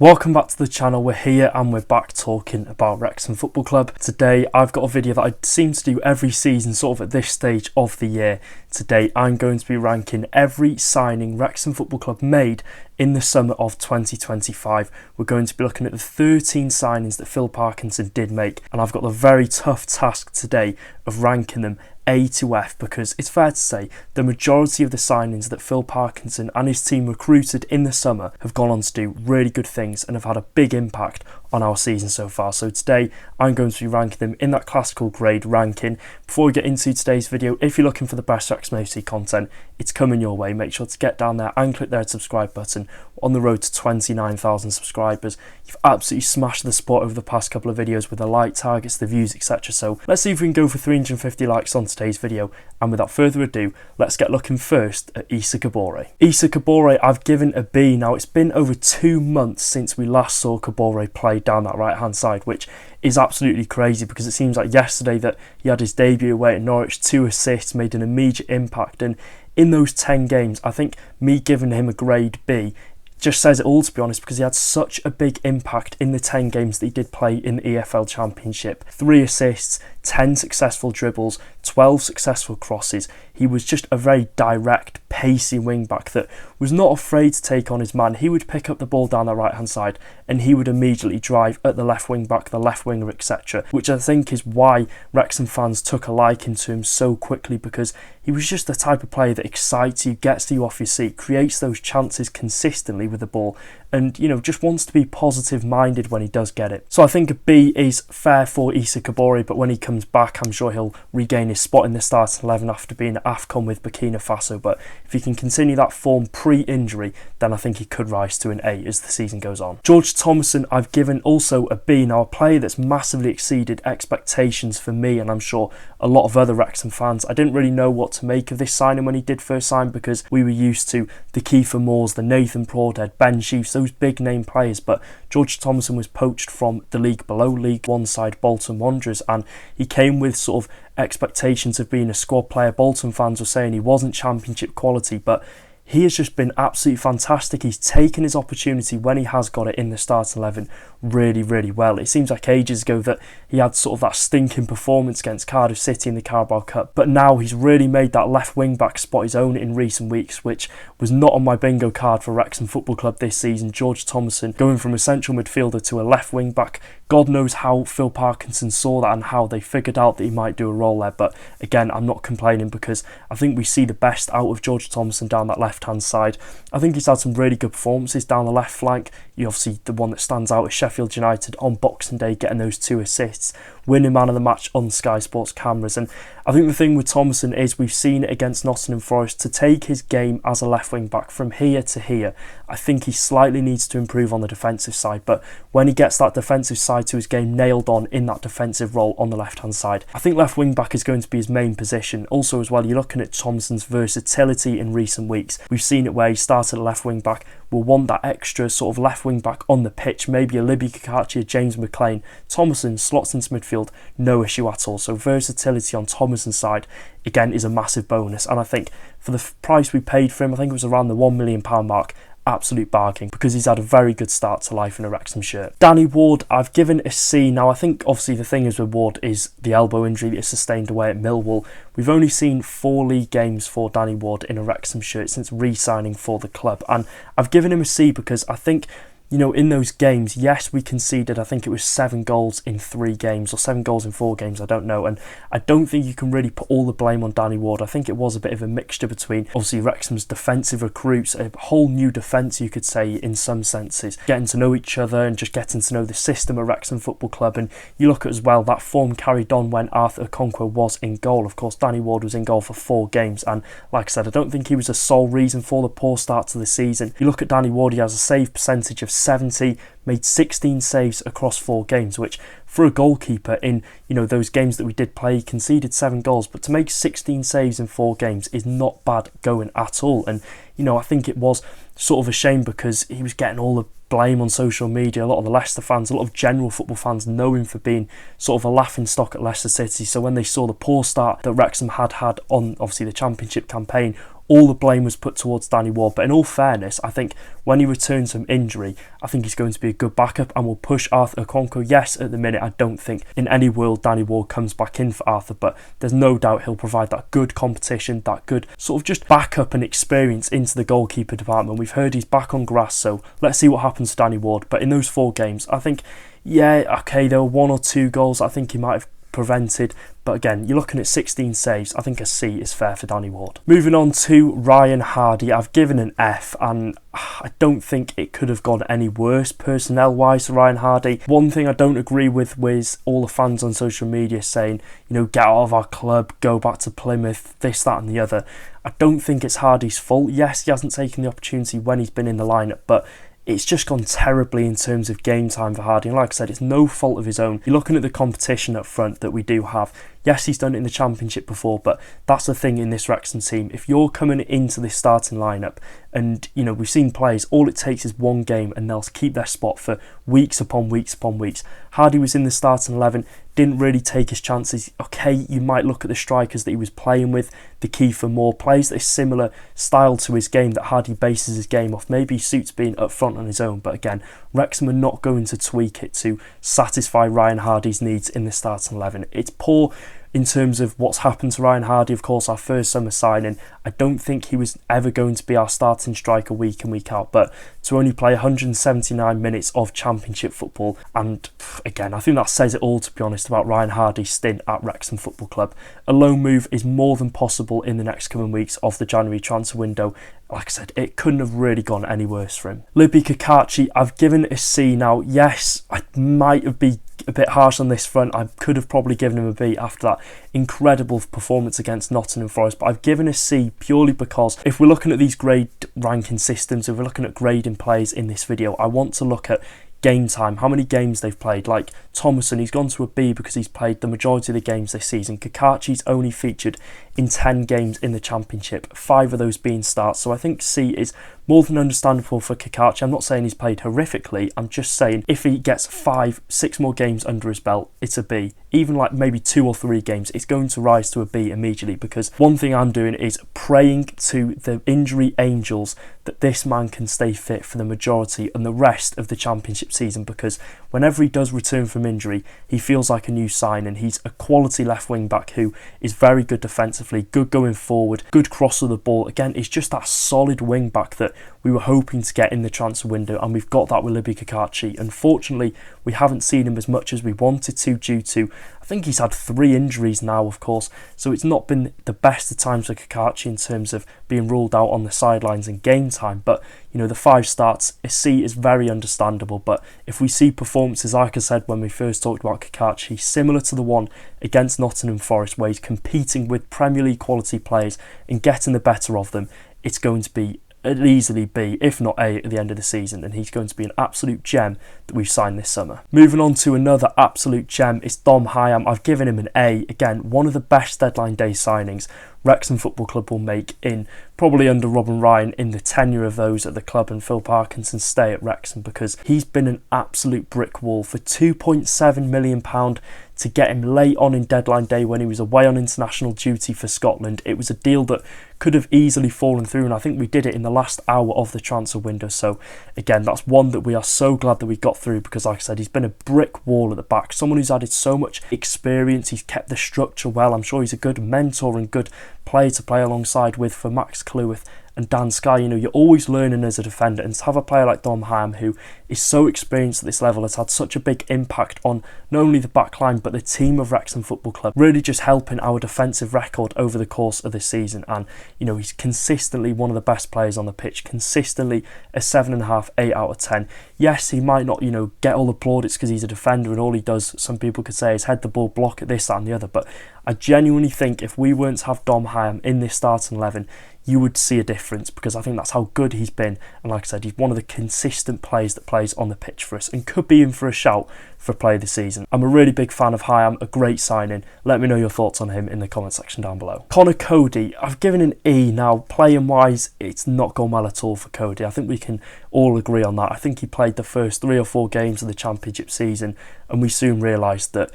Welcome back to the channel. We're here and we're back talking about Wrexham Football Club. Today I've got a video that I seem to do every season sort of at this stage of the year. Today I'm going to be ranking every signing Wrexham Football Club made in the summer of 2025. We're going to be looking at the 13 signings that Phil Parkinson did make, and I've got the very tough task today of ranking them A to F, because it's fair to say the majority of the signings that Phil Parkinson and his team recruited in the summer have gone on to do really good things and have had a big impact on our season so far. So today I'm going to be ranking them in that classical grade ranking. Before we get into today's video, if you're looking for the best Wrexham AFC content, it's coming your way. Make sure to get down there and click that subscribe button. We're on the road to 29,000 subscribers. You've absolutely smashed the spot over the past couple of videos with the like targets, the views, etc. So let's see if we can go for 350 likes on today's video. And without further ado, let's get looking first at Issa Kabore. Issa Kabore I've given a B. Now, it's been over 2 months since we last saw Kabore play down that right hand side, which is absolutely crazy because it seems like yesterday that he had his debut away at Norwich, 2 assists, made an immediate impact, and in those 10 games, I think me giving him a grade B just says it all, to be honest, because he had such a big impact in the 10 games that he did play in the EFL Championship. 3 assists, 10 successful dribbles, 12 successful crosses. He was just a very direct, pacey wing-back that was not afraid to take on his man. He would pick up the ball down the right-hand side and he would immediately drive at the left wing-back, the left winger, etc. Which I think is why Wrexham fans took a liking to him so quickly, because he was just the type of player that excites you, gets you off your seat, creates those chances consistently with the ball, and just wants to be positive minded when he does get it. So I think a B is fair for Issa Kabore, but when he comes back I'm sure he'll regain his spot in the starting 11 after being at AFCON with Burkina Faso. But if he can continue that form pre-injury, then I think he could rise to an A as the season goes on. George Thomason I've given also a B. Now, a player that's massively exceeded expectations for me, and I'm sure a lot of other Wrexham fans. I didn't really know what to make of this signing when he did first sign, because we were used to the Kiefer Moores, the Nathan Broadhead, Ben Sheaves, those big name players, but George Thomason was poached from the league below, League One side Bolton Wanderers, and he came with sort of expectations of being a squad player. Bolton fans were saying he wasn't championship quality, but he has just been absolutely fantastic. He's taken his opportunity when he has got it in the starting 11 really, really well. It seems like ages ago that he had sort of that stinking performance against Cardiff City in the Carabao Cup, but now he's really made that left wing back spot his own in recent weeks, which was not on my bingo card for Wrexham Football Club this season. George Thomason going from a central midfielder to a left wing back. God knows how Phil Parkinson saw that and how they figured out that he might do a role there, but again, I'm not complaining because I think we see the best out of George Thomason down that left hand side. I think he's had some really good performances down the left flank. You obviously, the one that stands out is Sheffield United on Boxing Day, getting those 2 assists, winning man of the match on Sky Sports cameras. And I think the thing with Thomason is we've seen it against Nottingham Forest, to take his game as a left wing back from here to here. I think he slightly needs to improve on the defensive side, but when he gets that defensive side to his game nailed on in that defensive role on the left hand side, I think left wing back is going to be his main position. Also as well, you're looking at Thomason's versatility in recent weeks. We've seen it where he started at left wing back, will want that extra sort of left wing back on the pitch, maybe a Libby Kakachi, James McLean. Thomason slots into midfield, no issue at all. So versatility on Thomason's side again is a massive bonus, and I think for the price we paid for him, I think it was around the £1 million mark, absolute bargain, because he's had a very good start to life in a Wrexham shirt. Danny Ward I've given a C. Now, I think obviously the thing is with Ward is the elbow injury that he sustained away at Millwall. We've only seen 4 league games for Danny Ward in a Wrexham shirt since re-signing for the club, and I've given him a C because I think in those games, yes, we conceded, I think it was 7 goals in 3 games or 7 goals in 4 games, I don't know. And I don't think you can really put all the blame on Danny Ward. I think it was a bit of a mixture between obviously Wrexham's defensive recruits, a whole new defence, you could say, in some senses, getting to know each other and just getting to know the system of Wrexham Football Club. And you look at as well that form carried on when Arthur Okonkwo was in goal. Of course, Danny Ward was in goal for 4 games, and like I said, I don't think he was the sole reason for the poor start to the season. You look at Danny Ward, he has a save percentage of 70, made 16 saves across 4 games, which for a goalkeeper in those games that we did play, he conceded 7 goals, but to make 16 saves in 4 games is not bad going at all. And I think it was sort of a shame because he was getting all the blame on social media. A lot of the Leicester fans, a lot of general football fans know him for being sort of a laughing stock at Leicester City. So when they saw the poor start that Wrexham had on obviously the Championship campaign, all the blame was put towards Danny Ward. But in all fairness, I think when he returns from injury, I think he's going to be a good backup and will push Arthur Okonkwo. Yes, at the minute, I don't think in any world Danny Ward comes back in for Arthur, but there's no doubt he'll provide that good competition, that good sort of just backup and experience into the goalkeeper department. We've heard he's back on grass, so let's see what happens to Danny Ward. But in those 4 games, I think, yeah, okay, there were 1 or 2 goals I think he might have prevented, but again, you're looking at 16 saves. I think a C is fair for Danny Ward. Moving on to Ryan Hardy, I've given an F, and I don't think it could have gone any worse personnel wise for Ryan Hardy. One thing I don't agree with was all the fans on social media saying, you know, get out of our club, go back to Plymouth, this, that and the other. I don't think it's Hardy's fault. Yes, he hasn't taken the opportunity when he's been in the lineup, but it's just gone terribly in terms of game time for Hardy. And like I said, it's no fault of his own. You're looking at the competition up front that we do have. Yes, he's done it in the Championship before, but that's the thing in this Wrexham team. If you're coming into this starting lineup and, you know, we've seen players, all it takes is one game and they'll keep their spot for weeks upon weeks upon weeks. Hardy was in the starting 11, didn't really take his chances. Okay, you might look at the strikers that he was playing with, the key for more plays that is similar style to his game that Hardy bases his game off. Maybe he suits being up front on his own, but again, Wrexham are not going to tweak it to satisfy Ryan Hardy's needs in the starting 11. It's poor in terms of what's happened to Ryan Hardy. Of course, our first summer signing, I don't think he was ever going to be our starting striker week in, week out, but to only play 179 minutes of Championship football, and again, I think that says it all, to be honest, about Ryan Hardy's stint at Wrexham Football Club. A loan move is more than possible in the next coming weeks of the January transfer window. Like I said, it couldn't have really gone any worse for him. Libby Kakachi, I've given it a C. Now, yes, I might have been a bit harsh on this front. I could have probably given him a B after that incredible performance against Nottingham Forest, but I've given a C purely because if we're looking at these grade ranking systems, if we're looking at grading players in this video, I want to look at game time, how many games they've played. Like Thomason, he's gone to a B because he's played the majority of the games this season. Kakachi's only featured in 10 games in the Championship, 5 of those being starts, so I think C is more than understandable for Kakachi. I'm not saying he's played horrifically, I'm just saying if he gets 5-6 more games under his belt, it's a B. Even like maybe 2 or 3 games, it's going to rise to a B immediately, because one thing I'm doing is praying to the injury angels that this man can stay fit for the majority and the rest of the Championship season, because whenever he does return from injury, he feels like a new signing. He's a quality left wing back who is very good defensively, good going forward, good cross of the ball. Again, he's just that solid wing back that we were hoping to get in the transfer window, and we've got that with Libby Kakachi. Unfortunately, we haven't seen him as much as we wanted to due to, I think he's had 3 injuries now, of course, so it's not been the best of times for Kakachi in terms of being ruled out on the sidelines in game time. But you know, the 5 starts, a C is very understandable. But if we see performances, like I said when we first talked about Kakachi, similar to the one against Nottingham Forest where he's competing with Premier League quality players and getting the better of them, it's going to be easily B, if not A, at the end of the season, and he's going to be an absolute gem that we've signed this summer. Moving on to another absolute gem is Dom Hyam. I've given him an A. Again, one of the best deadline day signings Wrexham Football Club will make in probably under Robin Ryan in the tenure of those at the club and Phil Parkinson's stay at Wrexham, because he's been an absolute brick wall. For £2.7 million to get him late on in deadline day when he was away on international duty for Scotland, it was a deal that could have easily fallen through, and I think we did it in the last hour of the transfer window. So again, that's one that we are so glad that we got through, because like I said, he's been a brick wall at the back, someone who's added so much experience. He's kept the structure well. I'm sure he's a good mentor and good player to play alongside with for Max Cleworth and Dan Sky. You know, you're always learning as a defender, and to have a player like Dom Hyam who is so experienced at this level, has had such a big impact on not only the back line but the team of Wrexham Football Club, really just helping our defensive record over the course of the season. And you know, he's consistently one of the best players on the pitch, consistently a 7.5, 8 out of 10. Yes, he might not, you know, get all the plaudits because he's a defender and all he does, some people could say, is head the ball, block at this, that and the other, but I genuinely think if we weren't to have Dom Hyam in this starting 11, you would see a difference, because I think that's how good he's been. And like I said, he's one of the consistent players that plays on the pitch for us and could be in for a shout for player of the season. I'm a really big fan of Hyam, a great signing. Let me know your thoughts on him in the comment section down below. Connor Cody, I've given an E. Now, playing wise, it's not gone well at all for Cody. I think we can all agree on that. I think he played the first 3 or 4 games of the Championship season, and we soon realised that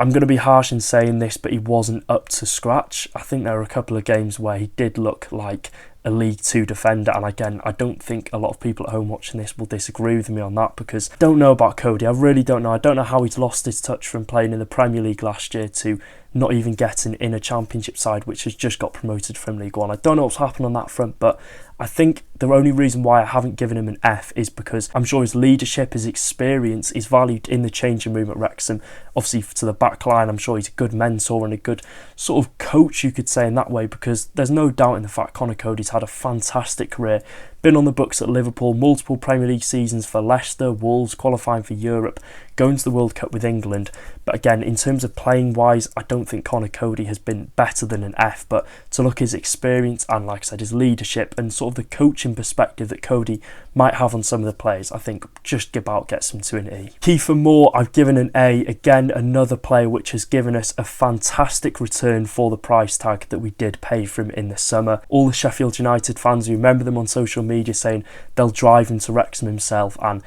I'm going to be harsh in saying this, but he wasn't up to scratch. I think there were a couple of games where he did look like a League Two defender, and again, I don't think a lot of people at home watching this will disagree with me on that, because I don't know about Cody. I really don't know. I don't know how he's lost his touch from playing in the Premier League last year to not even getting in a Championship side which has just got promoted from League One. I don't know what's happened on that front, but I think the only reason why I haven't given him an F is because I'm sure his leadership, his experience is valued in the changing room at Wrexham. Obviously, to the back line, I'm sure he's a good mentor and a good sort of coach, you could say, in that way, because there's no doubt in the fact Conor Coady's had a fantastic career. Been on the books at Liverpool, multiple Premier League seasons for Leicester, Wolves, qualifying for Europe, going to the World Cup with England. But again, in terms of playing wise, I don't think Conor Coady has been better than an F, but to look at his experience and, like I said, his leadership and sort of the coaching perspective that Coady might have on some of the players, I think just about gets him to an E. Kiefer Moore, I've given an A. Again, another player which has given us a fantastic return for the price tag that we did pay for him in the summer. All the Sheffield United fans who remember them on social media saying they'll drive him to Wrexham himself, and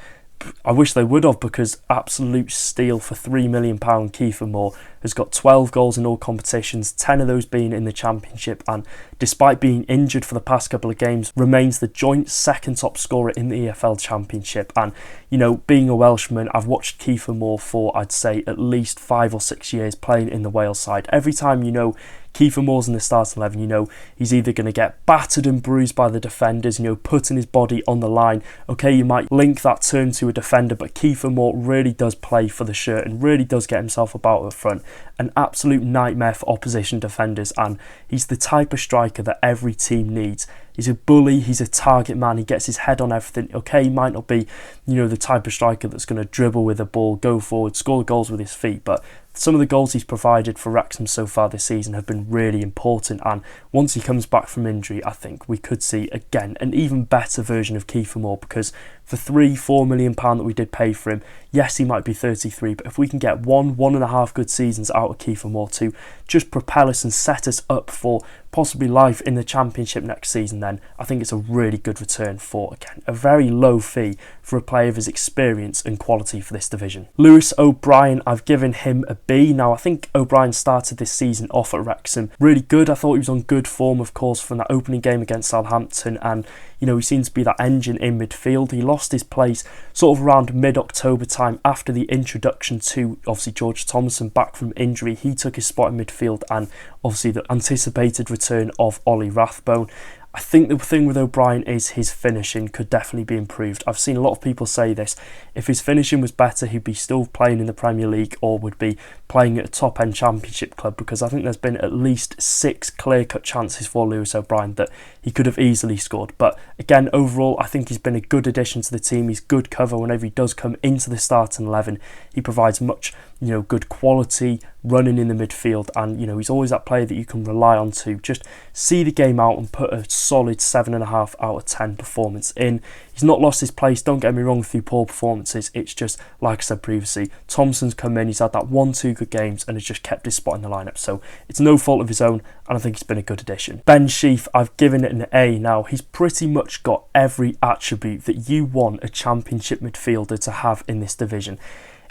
I wish they would have, because absolute steal for £3 million. Kiefer Moore has got 12 goals in all competitions, 10 of those being in the Championship, and despite being injured for the past couple of games, remains the joint second top scorer in the EFL Championship. And, you know, being a Welshman, I've watched Kiefer Moore for, I'd say, at least 5 or 6 years playing in the Wales side. Every time, you know, Kiefer Moore's in the starting 11, you know, he's either going to get battered and bruised by the defenders, you know, putting his body on the line. Okay, you might link that turn to a defender, but Kiefer Moore really does play for the shirt and really does get himself about up front. An absolute nightmare for opposition defenders, and he's the type of striker that every team needs. He's a bully, he's a target man, he gets his head on everything. Okay, he might not be, you know, the type of striker that's going to dribble with the ball, go forward, score goals with his feet, but some of the goals he's provided for Wrexham so far this season have been really important, and once he comes back from injury, I think we could see, again, an even better version of Kiefer Moore, because for £3-4 million that we did pay for him, yes, he might be 33, but if we can get 1.5 good seasons out of Kiefer Moore to just propel us and set us up for possibly life in the Championship next season, then I think it's a really good return for, again, a very low fee for a player of his experience and quality for this division. Lewis O'Brien, I've given him a B. Now, I think O'Brien started this season off at Wrexham really good. I thought he was on good form, of course, from that opening game against Southampton, and, you know, he seems to be that engine in midfield. He lost his place sort of around mid-October time after the introduction to, obviously, George Thomason back from injury. He took his spot in midfield, and obviously the anticipated return of Ollie Rathbone. I think the thing with O'Brien is his finishing could definitely be improved. I've seen a lot of people say this. If his finishing was better, he'd be still playing in the Premier League or would be playing at a top-end Championship club, because I think there's been at least 6 clear-cut chances for Lewis O'Brien that he could have easily scored. But again, overall, I think he's been a good addition to the team. He's good cover whenever he does come into the starting 11. He provides much, you know, good quality running in the midfield, and, you know, he's always that player that you can rely on to just see the game out and put a solid 7.5 out of 10 performance in. He's not lost his place, don't get me wrong, through poor performances. It's just, like I said previously, Thompson's come in, he's had that 1-2 good games and has just kept his spot in the lineup, so it's no fault of his own, and I think he's been a good addition. Ben Sheaf, I've given it an A. Now, he's pretty much got every attribute that you want a Championship midfielder to have in this division.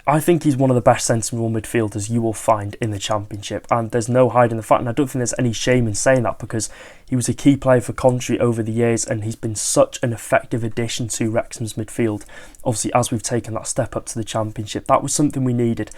I think he's one of the best sensible midfielders you will find in the Championship, and there's no hiding the fact, and I don't think there's any shame in saying that, because he was a key player for Coventry over the years, and he's been such an effective addition to Wrexham's midfield. Obviously, as we've taken that step up to the Championship, that was something we needed.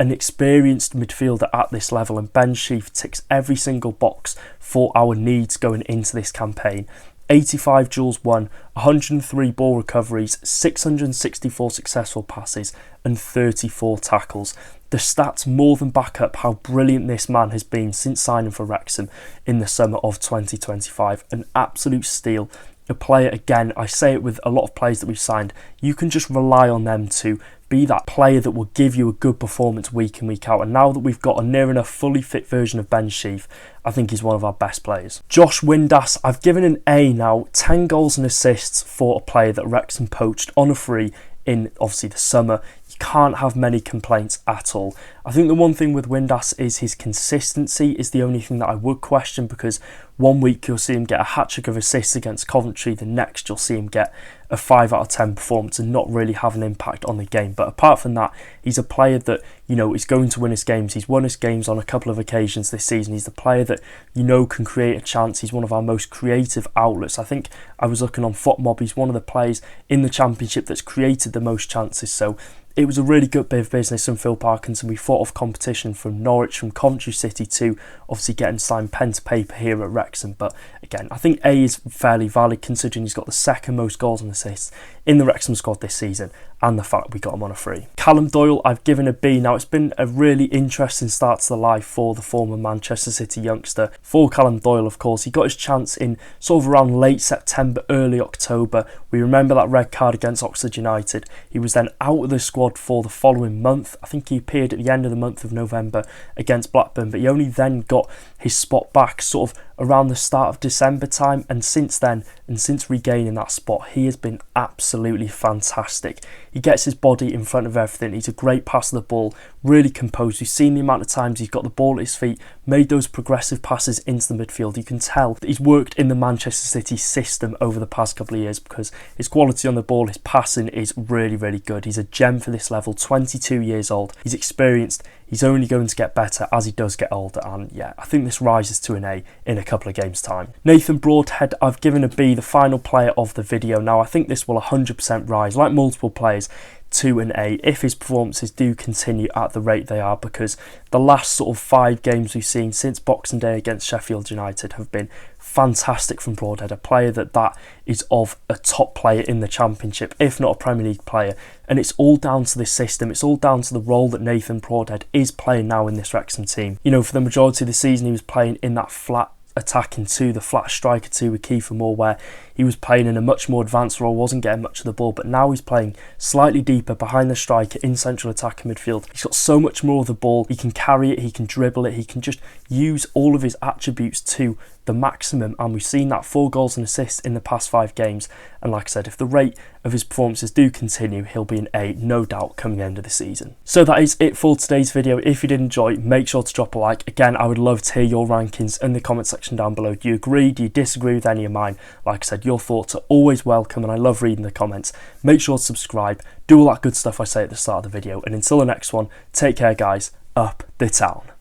An experienced midfielder at this level, and Ben Sheaf ticks every single box for our needs going into this campaign. 85 duels won, 103 ball recoveries, 664 successful passes and 34 tackles. The stats more than back up how brilliant this man has been since signing for Wrexham in the summer of 2025. An absolute steal. A player, again, I say it with a lot of players that we've signed, you can just rely on them to be that player that will give you a good performance week in, week out. And now that we've got a near enough fully fit version of Ben Sheaf, I think he's one of our best players. Josh Windass, I've given an A now. 10 goals and assists for a player that Wrexham poached on a free in, obviously, the summer. you can't have many complaints at all. I think the one thing with Windass is his consistency is the only thing that I would question, because one week you'll see him get a hat-trick of assists against Coventry, the next you'll see him get a 5 out of 10 performance and not really have an impact on the game. But apart from that, he's a player that, you know, is going to win us games. He's won us games on a couple of occasions this season. He's the player that, you know, can create a chance. He's one of our most creative outlets. I think I was looking on FotMob, he's one of the players in the Championship that's created the most chances. So it was a really good bit of business from Phil Parkinson. We fought off competition from Norwich, from Coventry City to obviously getting signed pen to paper here at Wrexham. But again, I think A is fairly valid considering he's got the second most goals and assists in the Wrexham squad this season, and the fact we got him on a free. Callum Doyle, I've given a B. Now, it's been a really interesting start to the life for the former Manchester City youngster. For Callum Doyle, of course, he got his chance in sort of around late September, early October. We remember that red card against Oxford United. He was then out of the squad for the following month. I think he appeared at the end of the month of November against Blackburn, but he only then got his spot back sort of around the start of December time, and since then, and since regaining that spot, he has been absolutely fantastic. He gets his body in front of everything. He's a great passer of the ball, really composed. We've seen the amount of times he's got the ball at his feet, made those progressive passes into the midfield. You can tell that he's worked in the Manchester City system over the past couple of years, because his quality on the ball, his passing is really, really good. He's a gem for this level, 22 years old. He's experienced. He's only going to get better as he does get older, and yeah, I think this rises to an A in a couple of games' time. Nathan Broadhead, I've given a B, the final player of the video. Now, I think this will 100% rise, like multiple players, to an A if his performances do continue at the rate they are, because the last sort of 5 games we've seen since Boxing Day against Sheffield United have been fantastic from Broadhead, a player that is of a top player in the Championship, if not a Premier League player, and it's all down to this system. It's all down to the role that Nathan Broadhead is playing now in this Wrexham team. You know, for the majority of the season he was playing in that flat attacking 2, the flat striker 2 with Kiefer Moore, where he was playing in a much more advanced role, wasn't getting much of the ball, but now he's playing slightly deeper behind the striker in central attacking midfield. He's got so much more of the ball, he can carry it, he can dribble it, he can just use all of his attributes to the maximum, and we've seen that 4 goals and assists in the past 5 games, and like I said, if the rate of his performances do continue, he'll be an A, no doubt, coming the end of the season. So that is it for today's video. If you did enjoy, make sure to drop a like. Again, I would love to hear your rankings in the comment section down below. Do you agree? Do you disagree with any of mine? Like I said, your thoughts are always welcome, and I love reading the comments. Make sure to subscribe, do all that good stuff I say at the start of the video, and until the next one, take care guys, up the town.